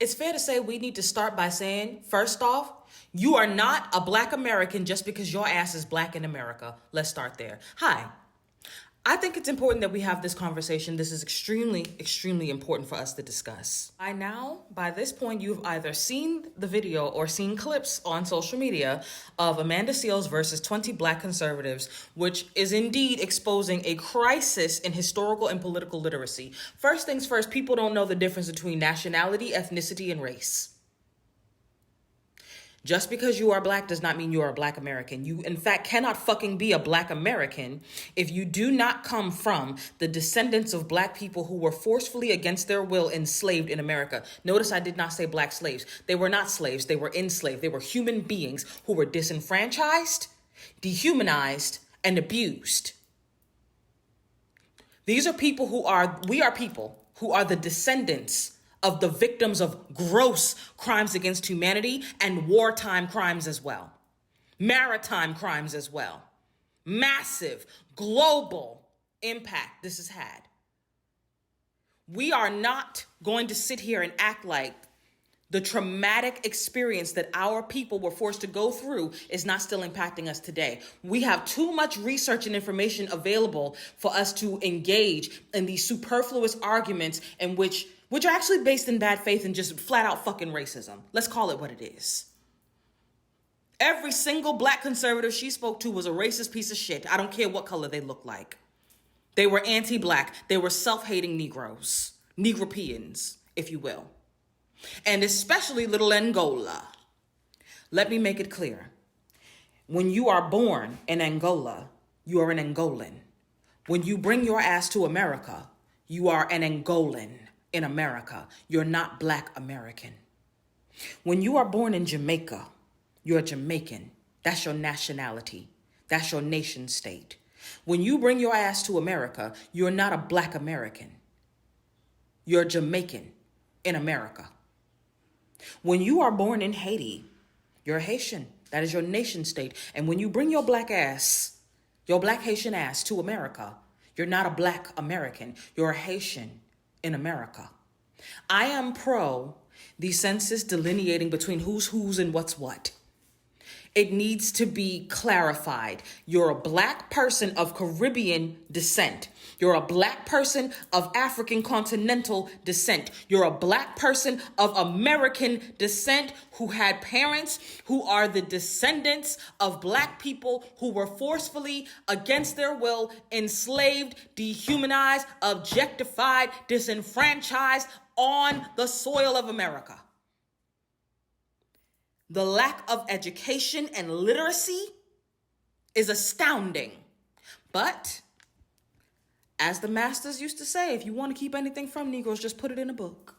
It's fair to say we need to start by saying, first off, you are not a Black American just because your ass is Black in America. Let's start there. Hi. I think it's important that we have this conversation. This is extremely, extremely important for us to discuss. By this point, you've either seen the video or seen clips on social media of Amanda Seals versus 20 Black conservatives, which is indeed exposing a crisis in historical and political literacy. First things first, people don't know the difference between nationality, ethnicity, and race. Just because you are Black does not mean you are a Black American. You, in fact, cannot fucking be a Black American if you do not come from the descendants of Black people who were forcefully against their will enslaved in America. Notice I did not say Black slaves. They were not slaves. They were enslaved. They were human beings who were disenfranchised, dehumanized, and abused. We are people who are the descendants of the victims of gross crimes against humanity and wartime crimes as well. Maritime crimes as well. Massive global impact this has had. We are not going to sit here and act like the traumatic experience that our people were forced to go through is not still impacting us today. We have too much research and information available for us to engage in these superfluous arguments in which are actually based in bad faith and just flat out fucking racism. Let's call it what it is. Every single Black conservative she spoke to was a racist piece of shit. I don't care what color they look like. They were anti-Black. They were self-hating Negroes, Negropeans, if you will. And especially little Angola. Let me make it clear. When you are born in Angola, you are an Angolan. When you bring your ass to America, you are an Angolan in America. You're not Black American. When you are born in Jamaica, you're Jamaican. That's your nationality. That's your nation state. When you bring your ass to America, you're not a Black American. You're Jamaican in America. When you are born in Haiti, you're Haitian. That is your nation state. And when you bring your Black Haitian ass to America, you're not a Black American. You're a Haitian in America. I am pro the census delineating between who's and what's what. It needs to be clarified. You're a Black person of Caribbean descent. You're a Black person of African continental descent. You're a Black person of American descent who had parents who are the descendants of Black people who were forcefully, against their will, enslaved, dehumanized, objectified, disenfranchised on the soil of America. The lack of education and literacy is astounding. But as the masters used to say, if you want to keep anything from Negroes, just put it in a book.